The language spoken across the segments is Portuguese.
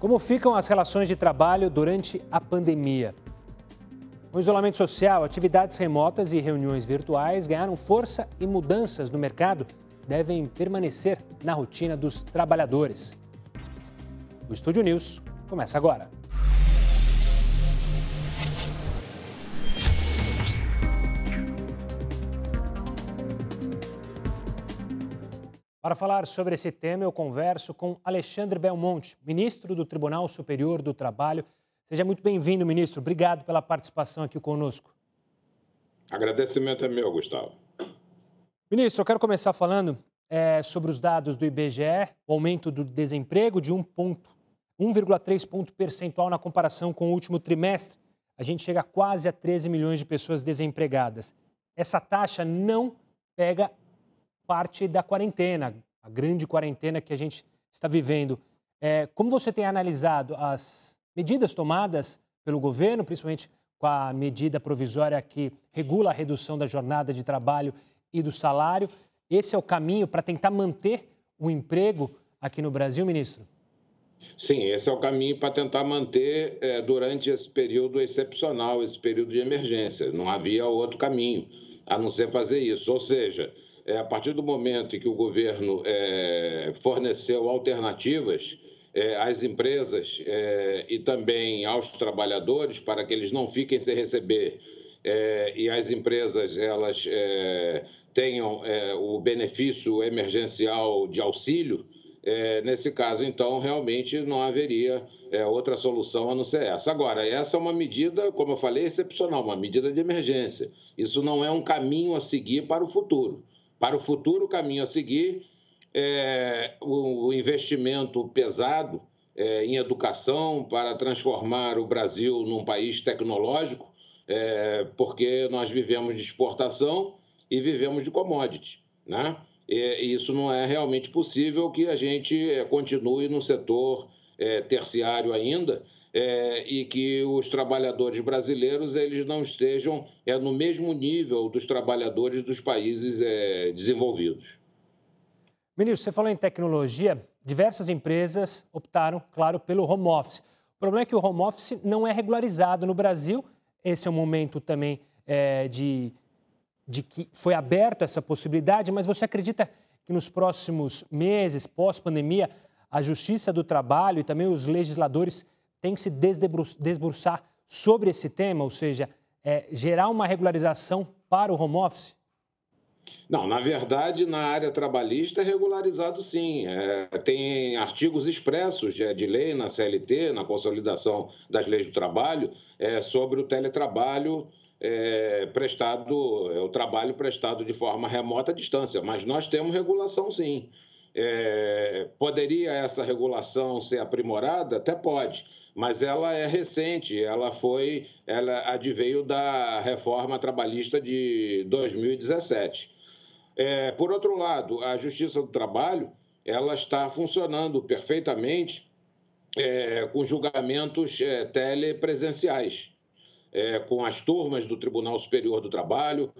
Como ficam as relações de trabalho durante a pandemia? O isolamento social, atividades remotas e reuniões virtuais ganharam força e mudanças no mercado devem permanecer na rotina dos trabalhadores. O Estúdio News começa agora. Para falar sobre esse tema, eu converso com Alexandre Belmonte, ministro do Tribunal Superior do Trabalho. Seja muito bem-vindo, ministro. Obrigado pela participação aqui conosco. Agradecimento é meu, Gustavo. Ministro, eu quero começar falando sobre os dados do IBGE, o aumento do desemprego de 1,3 ponto percentual na comparação com o último trimestre. A gente chega quase a 13 milhões de pessoas desempregadas. Essa taxa não pega parte da quarentena, a grande quarentena que a gente está vivendo. Como você tem analisado as medidas tomadas pelo governo, principalmente com a medida provisória que regula a redução da jornada de trabalho e do salário? Esse é o caminho para tentar manter o emprego aqui no Brasil, ministro? Sim, esse é o caminho para tentar manter durante esse período excepcional, esse período de emergência. Não havia outro caminho a não ser fazer isso. Ou seja, a partir do momento em que o governo forneceu alternativas às empresas e também aos trabalhadores para que eles não fiquem sem receber e as empresas elas tenham o benefício emergencial de auxílio, nesse caso, então, realmente não haveria outra solução a não ser essa. Agora, essa é uma medida, como eu falei, excepcional, uma medida de emergência. Isso não é um caminho a seguir para o futuro. Para o futuro, o caminho a seguir é o investimento pesado em educação para transformar o Brasil num país tecnológico, porque nós vivemos de exportação e vivemos de commodity, né? E isso não é realmente possível que a gente continue no setor terciário ainda, e que os trabalhadores brasileiros eles não estejam no mesmo nível dos trabalhadores dos países desenvolvidos. Ministro, você falou em tecnologia, diversas empresas optaram, claro, pelo home office. O problema é que o home office não é regularizado no Brasil. Esse é um momento também de que foi aberta essa possibilidade, mas você acredita que nos próximos meses, pós-pandemia, a Justiça do Trabalho e também os legisladores têm que se debruçar sobre esse tema, ou seja, gerar uma regularização para o home office? Não, na verdade, na área trabalhista é regularizado sim. Tem artigos expressos de lei na CLT, na consolidação das leis do trabalho, sobre o teletrabalho prestado, o trabalho prestado de forma remota à distância, mas nós temos regulação sim. Poderia essa regulação ser aprimorada? Até pode, mas ela é recente, ela adveio da reforma trabalhista de 2017. Por outro lado, a Justiça do Trabalho ela está funcionando perfeitamente com julgamentos telepresenciais, com as turmas do Tribunal Superior do Trabalho,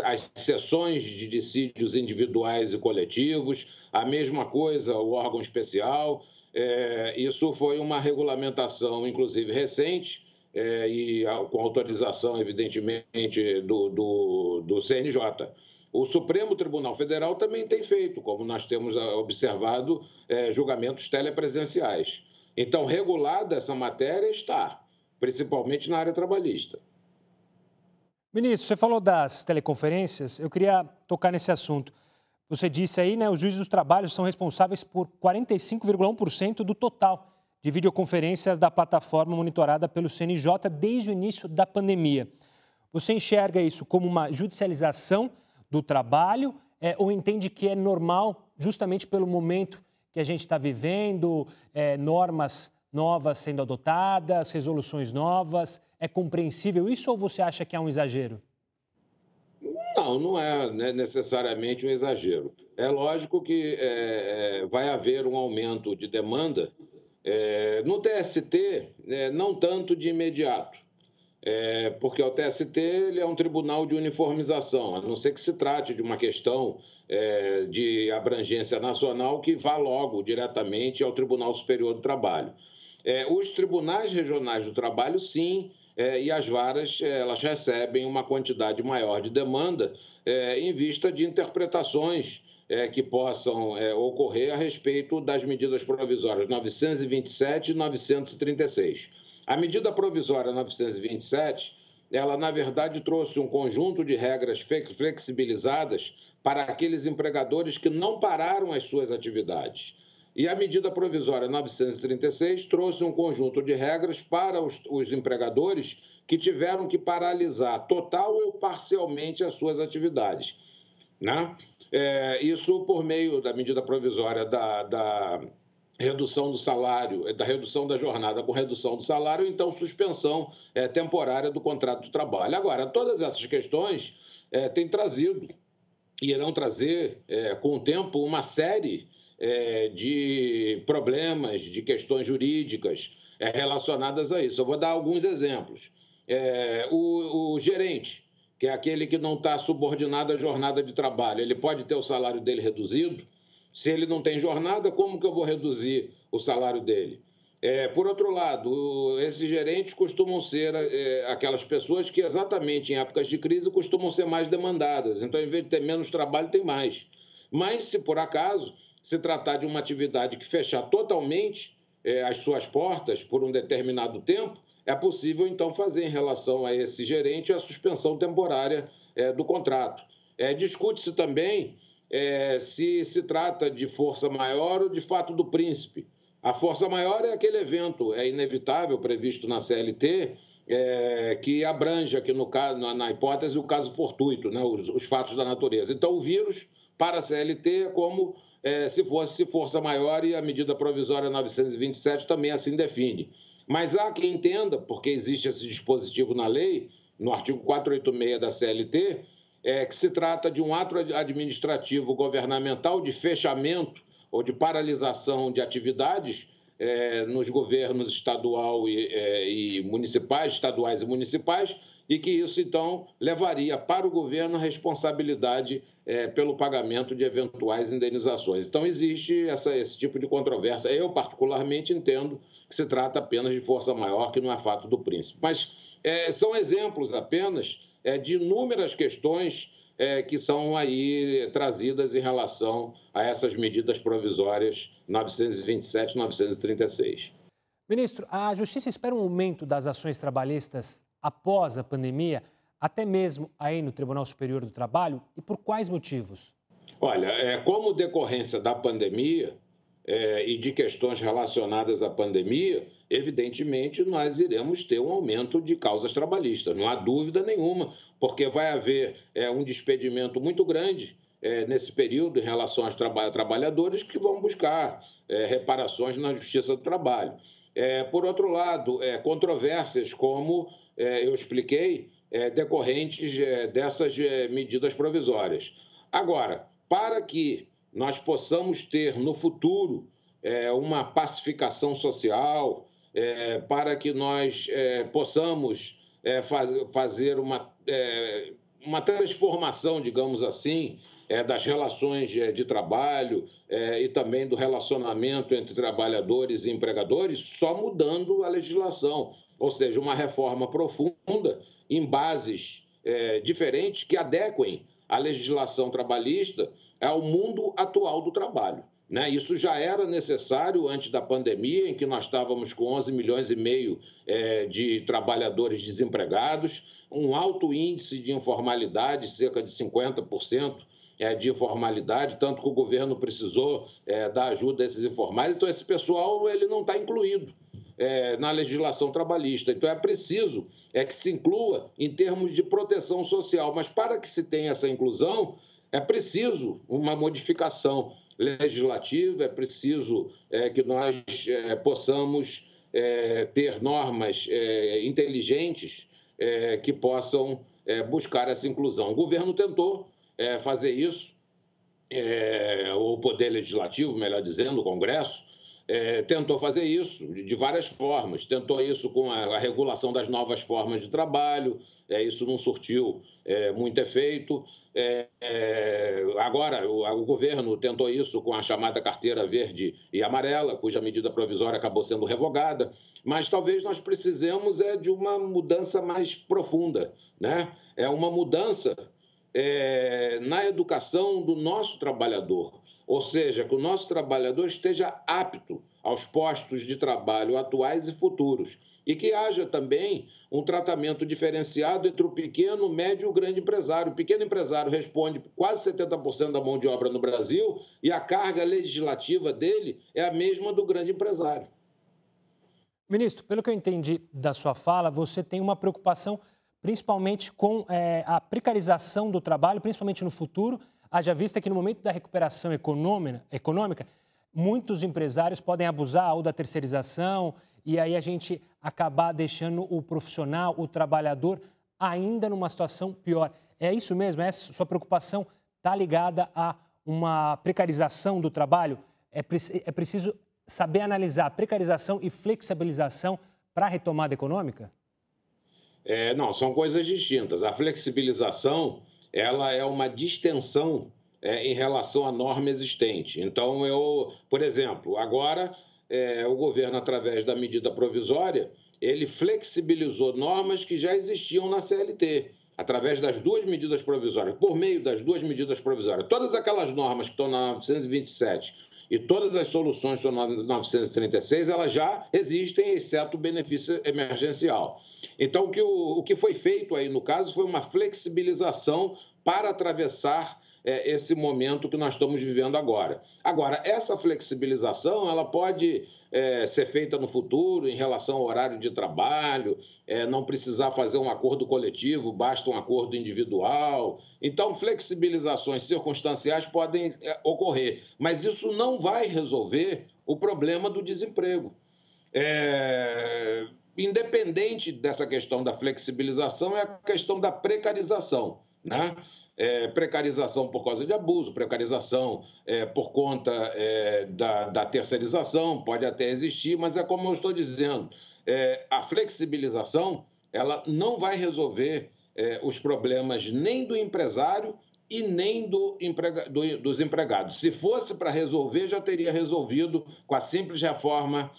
as sessões de dissídios individuais e coletivos, a mesma coisa, o órgão especial. Isso foi uma regulamentação, inclusive, recente, e com autorização, evidentemente, do CNJ. O Supremo Tribunal Federal também tem feito, como nós temos observado, julgamentos telepresenciais. Então, regulada essa matéria está, principalmente na área trabalhista. Ministro, você falou das teleconferências, eu queria tocar nesse assunto. Você disse aí, né, os juízes do trabalho são responsáveis por 45,1% do total de videoconferências da plataforma monitorada pelo CNJ desde o início da pandemia. Você enxerga isso como uma judicialização do trabalho ou entende que é normal, justamente pelo momento que a gente está vivendo, normas novas sendo adotadas, resoluções novas? É compreensível isso ou você acha que é um exagero? Não, não é necessariamente um exagero. É lógico que vai haver um aumento de demanda no TST, não tanto de imediato, porque o TST ele é um tribunal de uniformização, a não ser que se trate de uma questão de abrangência nacional que vá logo diretamente ao Tribunal Superior do Trabalho. Os tribunais regionais do trabalho, sim, e as varas, elas recebem uma quantidade maior de demanda em vista de interpretações que possam ocorrer a respeito das medidas provisórias 927 e 936. A medida provisória 927, ela, na verdade, trouxe um conjunto de regras flexibilizadas para aqueles empregadores que não pararam as suas atividades. E a medida provisória 936 trouxe um conjunto de regras para os empregadores que tiveram que paralisar total ou parcialmente as suas atividades, né? Isso por meio da medida provisória da redução do salário, da redução da jornada com redução do salário, então suspensão temporária do contrato de trabalho. Agora, todas essas questões têm trazido e irão trazer, com o tempo, uma série de problemas, de questões jurídicas relacionadas a isso. Eu vou dar alguns exemplos. O gerente, que é aquele que não está subordinado à jornada de trabalho, ele pode ter o salário dele reduzido. Se ele não tem jornada, como que eu vou reduzir o salário dele? Por outro lado, esses gerentes costumam ser aquelas pessoas que, exatamente em épocas de crise, costumam ser mais demandadas. Então, em vez de ter menos trabalho, tem mais. Mas, se por acaso se tratar de uma atividade que fechar totalmente as suas portas por um determinado tempo, é possível, então, fazer em relação a esse gerente a suspensão temporária do contrato. Discute-se também se trata de força maior ou de fato do príncipe. A força maior é aquele evento, inevitável, previsto na CLT, que abrange aqui, no caso, na hipótese, o caso fortuito, né, os fatos da natureza. Então, o vírus, para a CLT, é como se fosse força maior, e a medida provisória 927 também assim define. Mas há quem entenda, porque existe esse dispositivo na lei, no artigo 486 da CLT, que se trata de um ato administrativo governamental de fechamento ou de paralisação de atividades nos governos estaduais e municipais, e que isso, então, levaria para o governo a responsabilidade pelo pagamento de eventuais indenizações. Então, existe esse tipo de controvérsia. Eu, particularmente, entendo que se trata apenas de força maior, que não é fato do príncipe. Mas são exemplos apenas de inúmeras questões que são aí trazidas em relação a essas medidas provisórias 927 e 936. Ministro, a Justiça espera um aumento das ações trabalhistas após a pandemia, até mesmo aí no Tribunal Superior do Trabalho, e por quais motivos? Olha, como decorrência da pandemia e de questões relacionadas à pandemia, evidentemente nós iremos ter um aumento de causas trabalhistas, não há dúvida nenhuma, porque vai haver um despedimento muito grande nesse período em relação aos trabalhadores que vão buscar reparações na Justiça do Trabalho. Por outro lado, controvérsias como eu expliquei, decorrentes dessas medidas provisórias. Agora, para que nós possamos ter no futuro uma pacificação social, para que nós possamos fazer uma transformação, digamos assim, das relações de trabalho e também do relacionamento entre trabalhadores e empregadores, só mudando a legislação, ou seja, uma reforma profunda em bases diferentes que adequem a legislação trabalhista ao mundo atual do trabalho, né? Isso já era necessário antes da pandemia, em que nós estávamos com 11 milhões e meio de trabalhadores desempregados, um alto índice de informalidade, cerca de 50% de informalidade, tanto que o governo precisou da ajuda desses informais. Então, esse pessoal ele não está incluído na legislação trabalhista. Então, é preciso que se inclua em termos de proteção social. Mas, para que se tenha essa inclusão, é preciso uma modificação legislativa, é preciso que nós possamos ter normas inteligentes que possam buscar essa inclusão. O governo tentou fazer isso, o Poder Legislativo, melhor dizendo, o Congresso, tentou fazer isso de várias formas. Tentou isso com a regulação das novas formas de trabalho, isso não surtiu muito efeito. Agora, o governo tentou isso com a chamada carteira verde e amarela, cuja medida provisória acabou sendo revogada, mas talvez nós precisemos de uma mudança mais profunda, né? É uma mudança na educação do nosso trabalhador, ou seja, que o nosso trabalhador esteja apto aos postos de trabalho atuais e futuros e que haja também um tratamento diferenciado entre o pequeno, médio e o grande empresário. O pequeno empresário responde quase 70% da mão de obra no Brasil e a carga legislativa dele é a mesma do grande empresário. Ministro, pelo que eu entendi da sua fala, você tem uma preocupação principalmente com a precarização do trabalho, principalmente no futuro, haja vista que no momento da recuperação econômica, muitos empresários podem abusar ou da terceirização e aí a gente acabar deixando o profissional, o trabalhador, ainda numa situação pior. É isso mesmo? Essa sua preocupação está ligada a uma precarização do trabalho? É preciso saber analisar precarização e flexibilização para a retomada econômica? Não, são coisas distintas. A flexibilização, ela é uma distensão em relação à norma existente. Então, por exemplo, agora o governo, através da medida provisória, ele flexibilizou normas que já existiam na CLT, através das duas medidas provisórias, por meio das duas medidas provisórias. Todas aquelas normas que estão na 927 e todas as soluções que estão na 936, elas já existem, exceto o benefício emergencial. Então, o que foi feito aí, no caso, foi uma flexibilização para atravessar esse momento que nós estamos vivendo agora. Agora, essa flexibilização, ela pode ser feita no futuro em relação ao horário de trabalho, não precisar fazer um acordo coletivo, basta um acordo individual. Então, flexibilizações circunstanciais podem ocorrer, mas isso não vai resolver o problema do desemprego. Independente dessa questão da flexibilização, é a questão da precarização, né? Precarização por causa de abuso, precarização por conta da terceirização, pode até existir, mas é como eu estou dizendo, a flexibilização ela não vai resolver os problemas nem do empresário e nem dos empregados. Se fosse para resolver, já teria resolvido com a simples reforma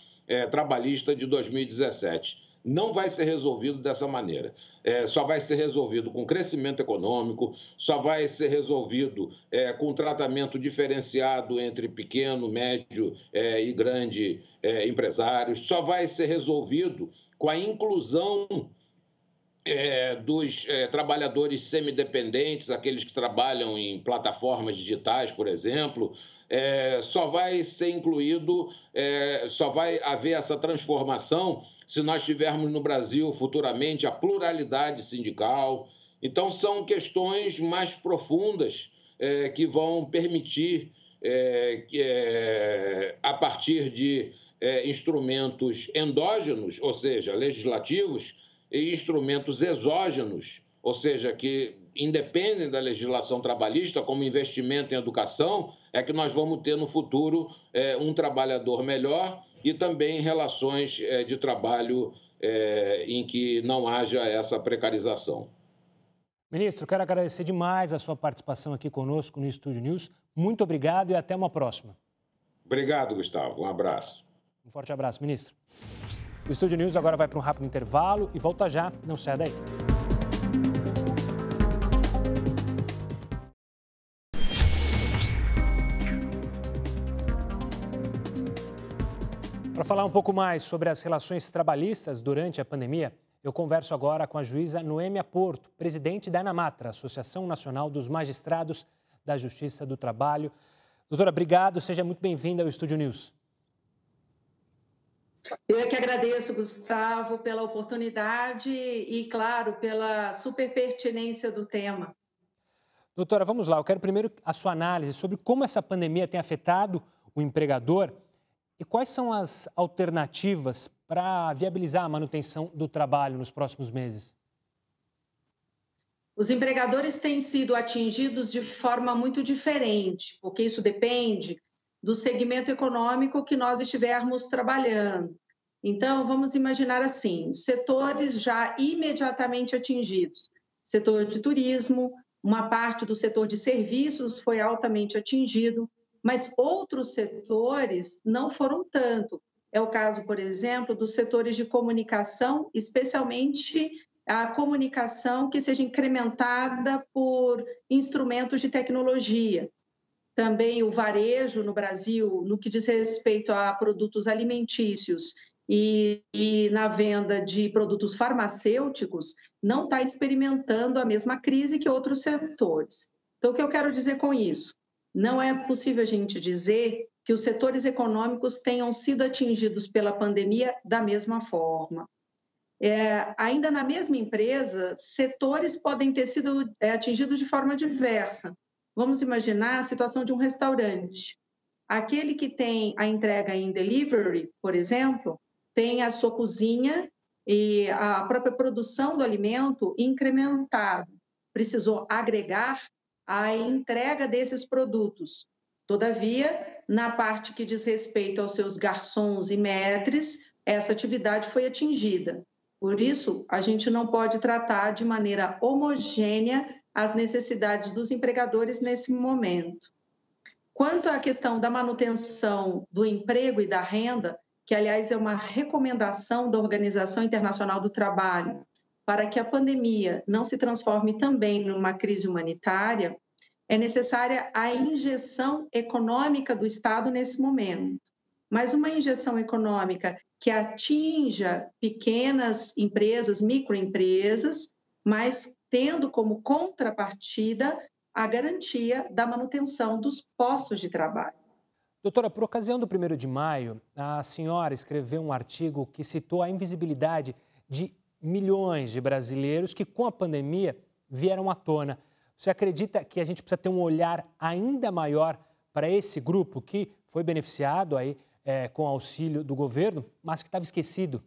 trabalhista de 2017. Não vai ser resolvido dessa maneira. Só vai ser resolvido com crescimento econômico, só vai ser resolvido com tratamento diferenciado entre pequeno, médio e grande empresários, só vai ser resolvido com a inclusão dos trabalhadores semidependentes, aqueles que trabalham em plataformas digitais, por exemplo. Só vai ser incluído, só vai haver essa transformação se nós tivermos no Brasil futuramente a pluralidade sindical. Então, são questões mais profundas que vão permitir a partir de instrumentos endógenos, ou seja, legislativos, e instrumentos exógenos, ou seja, que independem da legislação trabalhista, como investimento em educação, é que nós vamos ter no futuro um trabalhador melhor e também relações de trabalho em que não haja essa precarização. Ministro, quero agradecer demais a sua participação aqui conosco no Estúdio News. Muito obrigado e até uma próxima. Obrigado, Gustavo. Um abraço. Um forte abraço, ministro. O Estúdio News agora vai para um rápido intervalo e volta já. Não saia daí. Para falar um pouco mais sobre as relações trabalhistas durante a pandemia, eu converso agora com a juíza Noêmia Porto, presidente da ANAMATRA, Associação Nacional dos Magistrados da Justiça do Trabalho. Doutora, obrigado. Seja muito bem-vinda ao Estúdio News. Eu é que agradeço, Gustavo, pela oportunidade e, claro, pela super pertinência do tema. Doutora, vamos lá. Eu quero primeiro a sua análise sobre como essa pandemia tem afetado o empregador e quais são as alternativas para viabilizar a manutenção do trabalho nos próximos meses. Os empregadores têm sido atingidos de forma muito diferente, porque isso depende do segmento econômico que nós estivermos trabalhando. Então, vamos imaginar assim, setores já imediatamente atingidos. Setor de turismo, uma parte do setor de serviços foi altamente atingido, mas outros setores não foram tanto. É o caso, por exemplo, dos setores de comunicação, especialmente a comunicação que seja incrementada por instrumentos de tecnologia. Também o varejo no Brasil, no que diz respeito a produtos alimentícios e na venda de produtos farmacêuticos, não está experimentando a mesma crise que outros setores. Então, o que eu quero dizer com isso? Não é possível a gente dizer que os setores econômicos tenham sido atingidos pela pandemia da mesma forma. Ainda na mesma empresa, setores podem ter sido atingidos de forma diversa. Vamos imaginar a situação de um restaurante. Aquele que tem a entrega em delivery, por exemplo, tem a sua cozinha e a própria produção do alimento incrementado. Precisou agregar a entrega desses produtos. Todavia, na parte que diz respeito aos seus garçons e maîtres, essa atividade foi atingida. Por isso, a gente não pode tratar de maneira homogênea as necessidades dos empregadores nesse momento. Quanto à questão da manutenção do emprego e da renda, que, aliás, é uma recomendação da Organização Internacional do Trabalho, para que a pandemia não se transforme também numa crise humanitária, é necessária a injeção econômica do Estado nesse momento. Mas uma injeção econômica que atinja pequenas empresas, microempresas, mas tendo como contrapartida a garantia da manutenção dos postos de trabalho. Doutora, por ocasião do 1º de maio, a senhora escreveu um artigo que citou a invisibilidade de milhões de brasileiros que, com a pandemia, vieram à tona. Você acredita que a gente precisa ter um olhar ainda maior para esse grupo que foi beneficiado aí, com auxílio do governo, mas que estava esquecido?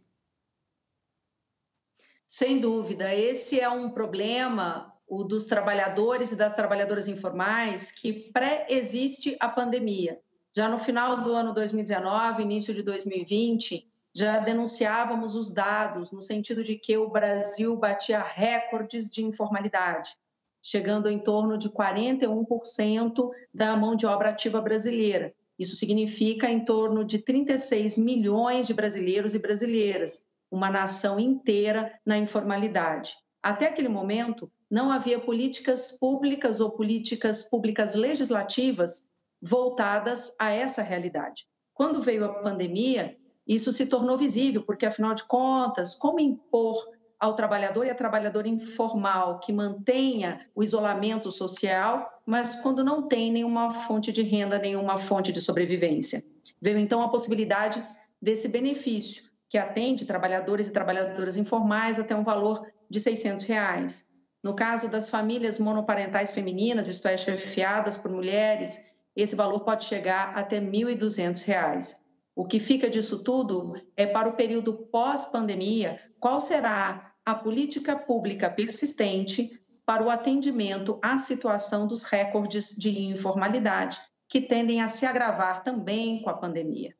Sem dúvida, esse é um problema, o dos trabalhadores e das trabalhadoras informais, que pré-existe a pandemia. Já no final do ano 2019, início de 2020, já denunciávamos os dados no sentido de que o Brasil batia recordes de informalidade, chegando em torno de 41% da mão de obra ativa brasileira. Isso significa em torno de 36 milhões de brasileiros e brasileiras, uma nação inteira na informalidade. Até aquele momento, não havia políticas públicas ou políticas públicas legislativas voltadas a essa realidade. Quando veio a pandemia, isso se tornou visível, porque, afinal de contas, como impor ao trabalhador e à trabalhadora informal que mantenha o isolamento social, mas quando não tem nenhuma fonte de renda, nenhuma fonte de sobrevivência? Veio, então, a possibilidade desse benefício, que atende trabalhadores e trabalhadoras informais até um valor de R$ 600. No caso das famílias monoparentais femininas, isto é, chefiadas por mulheres, esse valor pode chegar até R$ 1.200. O que fica disso tudo é, para o período pós-pandemia, qual será a política pública persistente para o atendimento à situação dos recordes de informalidade, que tendem a se agravar também com a pandemia.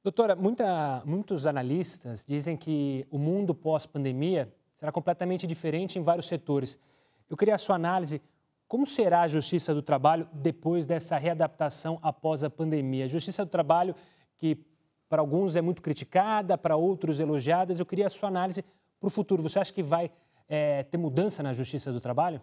Doutora, muitos analistas dizem que o mundo pós-pandemia será completamente diferente em vários setores. Eu queria a sua análise. Como será a Justiça do Trabalho depois dessa readaptação após a pandemia? A Justiça do Trabalho, que para alguns é muito criticada, para outros elogiada. Eu queria a sua análise para o futuro. Você acha que vai ter mudança na Justiça do Trabalho?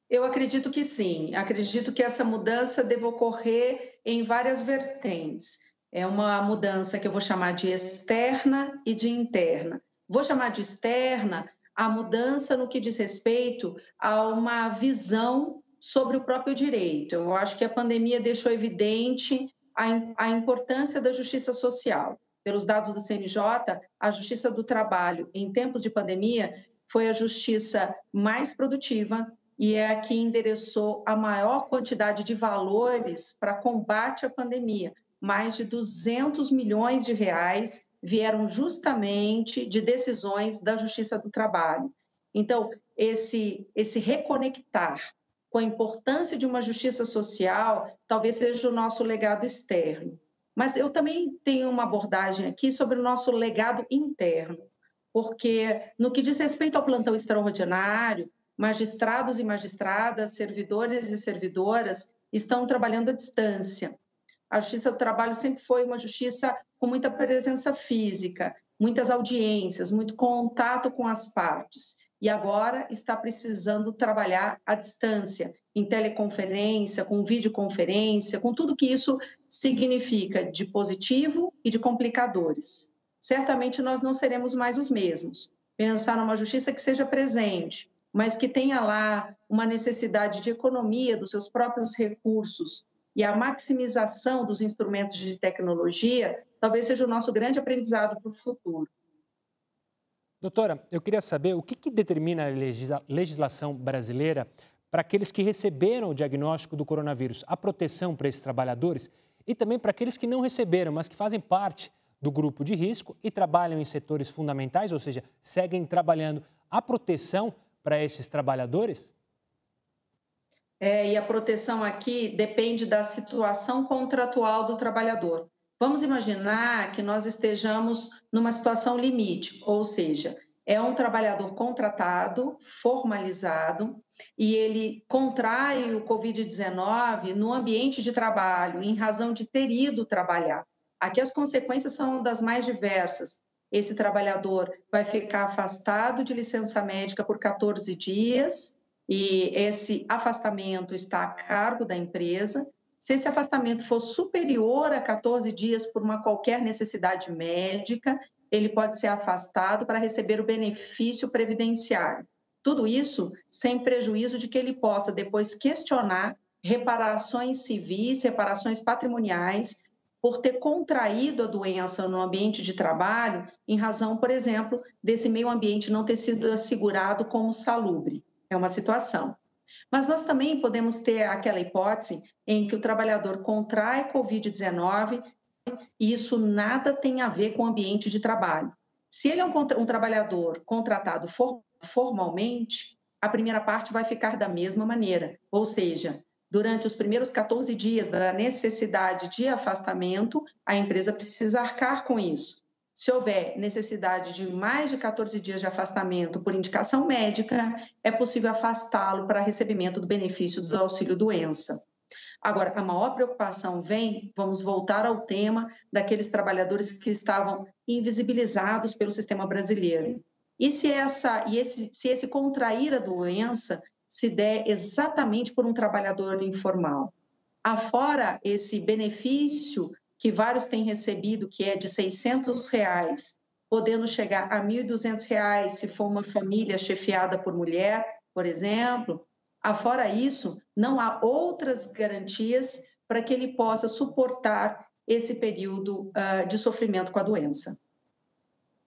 Eu acredito que sim. Acredito que essa mudança deve ocorrer em várias vertentes. É uma mudança que eu vou chamar de externa e de interna. Vou chamar de externa a mudança no que diz respeito a uma visão sobre o próprio direito. Eu acho que a pandemia deixou evidente a importância da justiça social. Pelos dados do CNJ, a Justiça do Trabalho, em tempos de pandemia, foi a justiça mais produtiva e é a que endereçou a maior quantidade de valores para combate à pandemia. Mais de 200 milhões de reais vieram justamente de decisões da Justiça do Trabalho. Então, esse reconectar com a importância de uma justiça social, talvez seja o nosso legado externo. Mas eu também tenho uma abordagem aqui sobre o nosso legado interno, porque no que diz respeito ao plantão extraordinário, magistrados e magistradas, servidores e servidoras estão trabalhando à distância. A Justiça do Trabalho sempre foi uma justiça com muita presença física, muitas audiências, muito contato com as partes. E agora está precisando trabalhar à distância, em teleconferência, com videoconferência, com tudo que isso significa de positivo e de complicadores. Certamente nós não seremos mais os mesmos. Pensar numa justiça que seja presente, mas que tenha lá uma necessidade de economia dos seus próprios recursos e a maximização dos instrumentos de tecnologia, talvez seja o nosso grande aprendizado para o futuro. Doutora, eu queria saber o que determina a legislação brasileira para aqueles que receberam o diagnóstico do coronavírus, a proteção para esses trabalhadores e também para aqueles que não receberam, mas que fazem parte do grupo de risco e trabalham em setores fundamentais, ou seja, seguem trabalhando. A proteção para esses trabalhadores? E a proteção aqui depende da situação contratual do trabalhador. Vamos imaginar que nós estejamos numa situação limite, ou seja, é um trabalhador contratado, formalizado, e ele contrai o Covid-19 no ambiente de trabalho, em razão de ter ido trabalhar. Aqui as consequências são das mais diversas. Esse trabalhador vai ficar afastado de licença médica por 14 dias, e esse afastamento está a cargo da empresa. Se esse afastamento for superior a 14 dias por uma qualquer necessidade médica, ele pode ser afastado para receber o benefício previdenciário. Tudo isso sem prejuízo de que ele possa depois questionar reparações civis, reparações patrimoniais, por ter contraído a doença no ambiente de trabalho, em razão, por exemplo, desse meio ambiente não ter sido assegurado como salubre. É uma situação. Mas nós também podemos ter aquela hipótese em que o trabalhador contrai Covid-19 e isso nada tem a ver com o ambiente de trabalho. Se ele é um trabalhador contratado formalmente, a primeira parte vai ficar da mesma maneira, ou seja, durante os primeiros 14 dias da necessidade de afastamento, a empresa precisa arcar com isso. Se houver necessidade de mais de 14 dias de afastamento por indicação médica, é possível afastá-lo para recebimento do benefício do auxílio-doença. Agora, a maior preocupação vamos voltar ao tema daqueles trabalhadores que estavam invisibilizados pelo sistema brasileiro. E se esse contrair a doença se der exatamente por um trabalhador informal? Afora esse benefício que vários têm recebido, que é de R$ 600, podendo chegar a R$ 1.200 se for uma família chefiada por mulher, por exemplo. Afora isso, não há outras garantias para que ele possa suportar esse período de sofrimento com a doença.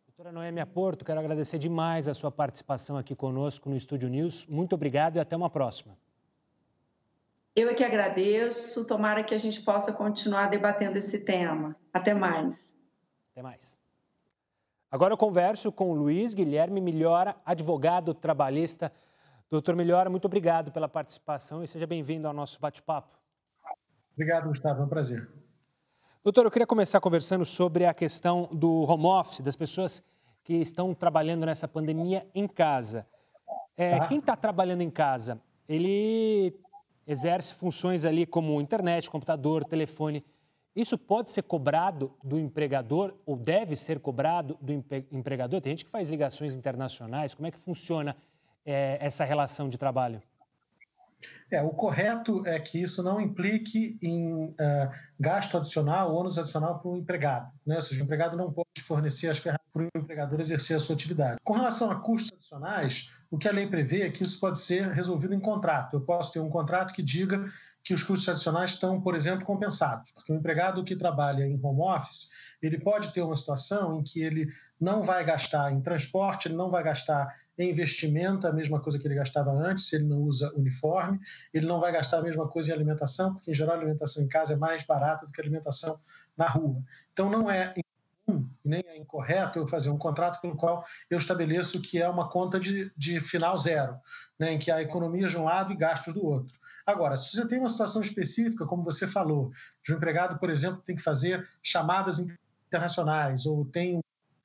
Doutora Noêmia Porto, quero agradecer demais a sua participação aqui conosco no Estúdio News. Muito obrigado e até uma próxima. Eu é que agradeço. Tomara que a gente possa continuar debatendo esse tema. Até mais. Até mais. Agora eu converso com o Luiz Guilherme Melhora, advogado trabalhista. Doutor Melhora, muito obrigado pela participação e seja bem-vindo ao nosso bate-papo. Obrigado, Gustavo. É um prazer. Doutor, eu queria começar conversando sobre a questão do home office, das pessoas que estão trabalhando nessa pandemia em casa. Quem está trabalhando em casa, ele exerce funções ali como internet, computador, telefone. Isso pode ser cobrado do empregador ou deve ser cobrado do empregador? Tem gente que faz ligações internacionais. Como é que funciona essa relação de trabalho? O correto é que isso não implique em gasto adicional, ônus adicional para o empregado, né? Ou seja, o empregado não pode fornecer as ferramentas para o empregador exercer a sua atividade. Com relação a custos adicionais, o que a lei prevê é que isso pode ser resolvido em contrato. Eu posso ter um contrato que diga que os custos adicionais estão, por exemplo, compensados, porque o empregado que trabalha em home office, ele pode ter uma situação em que ele não vai gastar em transporte, ele não vai gastar em investimento, a mesma coisa que ele gastava antes, se ele não usa uniforme, ele não vai gastar a mesma coisa em alimentação, porque, em geral, a alimentação em casa é mais barata do que a alimentação na rua. Então, não é comum, nem é incorreto eu fazer um contrato pelo qual eu estabeleço que é uma conta de final zero, né, em que há economias de um lado e gastos do outro. Agora, se você tem uma situação específica, como você falou, de um empregado, por exemplo, que tem que fazer chamadas internacionais ou tem um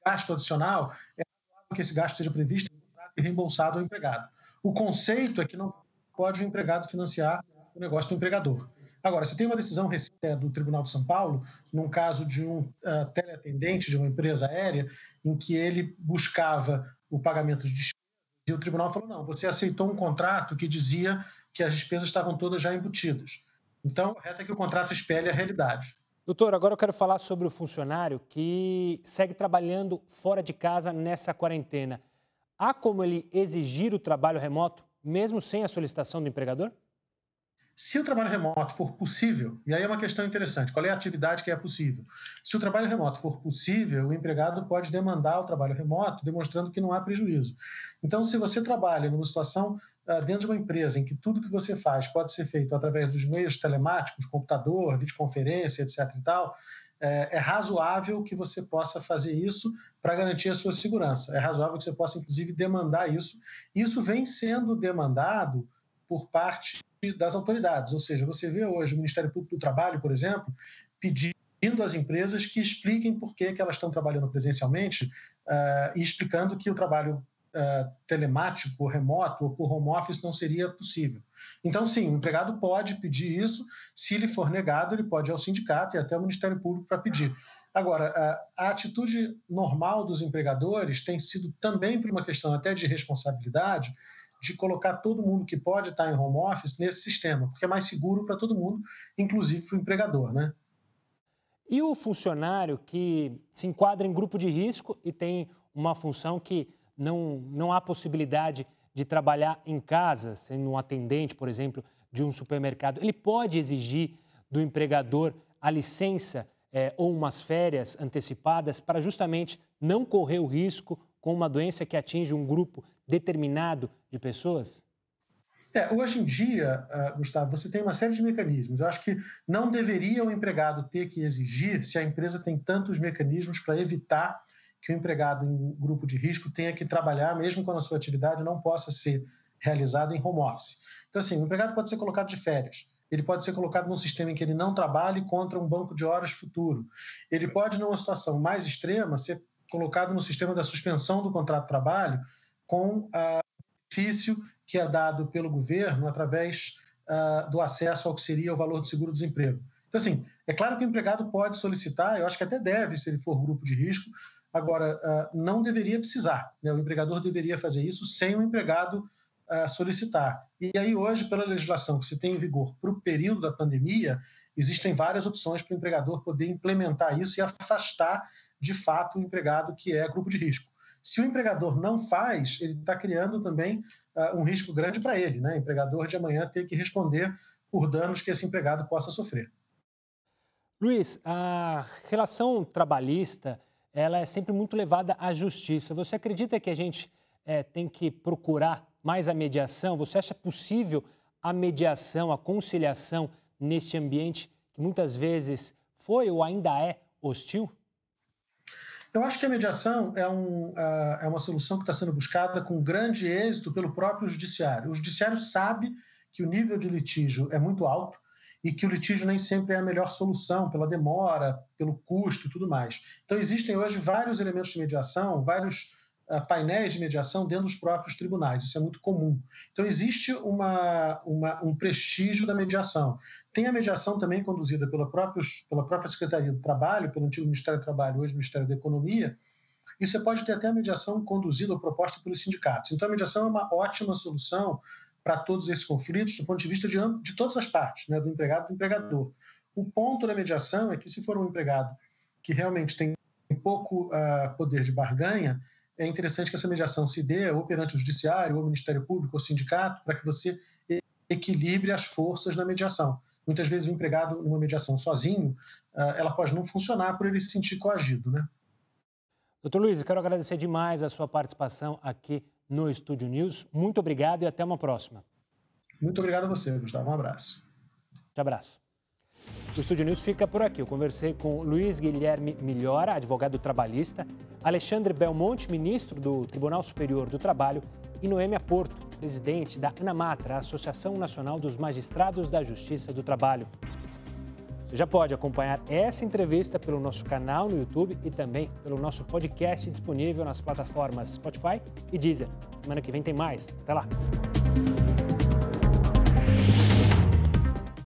gasto adicional, é claro que esse gasto seja previsto e reembolsado ao empregado. O conceito é que não pode o empregado financiar o negócio do empregador. Agora, se tem uma decisão recente do Tribunal de São Paulo, num caso de um teleatendente de uma empresa aérea, em que ele buscava o pagamento de despesas, e o tribunal falou, não, você aceitou um contrato que dizia que as despesas estavam todas já embutidas. Então, o correto é que o contrato espelhe a realidade. Doutor, agora eu quero falar sobre o funcionário que segue trabalhando fora de casa nessa quarentena. Há como ele exigir o trabalho remoto, mesmo sem a solicitação do empregador? Se o trabalho remoto for possível, e aí é uma questão interessante, qual é a atividade que é possível? Se o trabalho remoto for possível, o empregado pode demandar o trabalho remoto, demonstrando que não há prejuízo. Então, se você trabalha numa situação dentro de uma empresa em que tudo que você faz pode ser feito através dos meios telemáticos, computador, videoconferência, etc. e tal, é razoável que você possa fazer isso para garantir a sua segurança. É razoável que você possa, inclusive, demandar isso. Isso vem sendo demandado por parte das autoridades, ou seja, você vê hoje o Ministério Público do Trabalho, por exemplo, pedindo às empresas que expliquem por que elas estão trabalhando presencialmente e explicando que o trabalho telemático, remoto ou por home office não seria possível. Então, sim, o empregado pode pedir isso, se ele for negado, ele pode ir ao sindicato e até ao Ministério Público para pedir. Agora, a atitude normal dos empregadores tem sido também por uma questão até de responsabilidade, de colocar todo mundo que pode estar em home office nesse sistema, porque é mais seguro para todo mundo, inclusive para o empregador, né? E o funcionário que se enquadra em grupo de risco e tem uma função que não há possibilidade de trabalhar em casa, sendo um atendente, por exemplo, de um supermercado, ele pode exigir do empregador a licença ou umas férias antecipadas para justamente não correr o risco com uma doença que atinge um grupo determinado de pessoas? Hoje em dia, Gustavo, você tem uma série de mecanismos. Eu acho que não deveria o empregado ter que exigir se a empresa tem tantos mecanismos para evitar que o empregado em grupo de risco tenha que trabalhar, mesmo quando a sua atividade não possa ser realizada em home office. Então, assim, o empregado pode ser colocado de férias. Ele pode ser colocado num sistema em que ele não trabalhe contra um banco de horas futuro. Ele pode, numa situação mais extrema, ser colocado no sistema da suspensão do contrato de trabalho com benefício que é dado pelo governo através do acesso ao que seria o valor do seguro-desemprego. Então, assim, é claro que o empregado pode solicitar, eu acho que até deve, se ele for grupo de risco, agora, não deveria precisar, né? O empregador deveria fazer isso sem o empregado solicitar. E aí, hoje, pela legislação que se tem em vigor para o período da pandemia, existem várias opções para o empregador poder implementar isso e afastar, de fato, o empregado que é grupo de risco. Se o empregador não faz, ele está criando também um risco grande para ele, né? O empregador de amanhã ter que responder por danos que esse empregado possa sofrer. Luiz, a relação trabalhista, ela é sempre muito levada à justiça. Você acredita que a gente tem que procurar mais a mediação? Você acha possível a mediação, a conciliação neste ambiente que muitas vezes foi ou ainda é hostil? Eu acho que a mediação é uma solução que está sendo buscada com grande êxito pelo próprio judiciário. O judiciário sabe que o nível de litígio é muito alto e que o litígio nem sempre é a melhor solução, pela demora, pelo custo e tudo mais. Então, existem hoje vários elementos de mediação, vários painéis de mediação dentro dos próprios tribunais. Isso é muito comum. Então, existe um prestígio da mediação. Tem a mediação também conduzida pela própria Secretaria do Trabalho, pelo antigo Ministério do Trabalho, hoje Ministério da Economia, e você pode ter até a mediação conduzida ou proposta pelos sindicatos. Então, a mediação é uma ótima solução para todos esses conflitos, do ponto de vista de todas as partes, né, do empregado e do empregador. O ponto da mediação é que, se for um empregado que realmente tem pouco poder de barganha, é interessante que essa mediação se dê ou perante o judiciário, ou o Ministério Público, ou o sindicato, para que você equilibre as forças na mediação. Muitas vezes o empregado, numa mediação sozinho, ela pode não funcionar por ele se sentir coagido, né? Doutor Luiz, eu quero agradecer demais a sua participação aqui no Estúdio News. Muito obrigado e até uma próxima. Muito obrigado a você, Gustavo. Um abraço. Um abraço. O Estúdio News fica por aqui. Eu conversei com Luiz Guilherme Milhora, advogado trabalhista, Alexandre Belmonte, ministro do Tribunal Superior do Trabalho, e Noêmia Porto, presidente da ANAMATRA, a Associação Nacional dos Magistrados da Justiça do Trabalho. Você já pode acompanhar essa entrevista pelo nosso canal no YouTube e também pelo nosso podcast disponível nas plataformas Spotify e Deezer. Semana que vem tem mais. Até lá!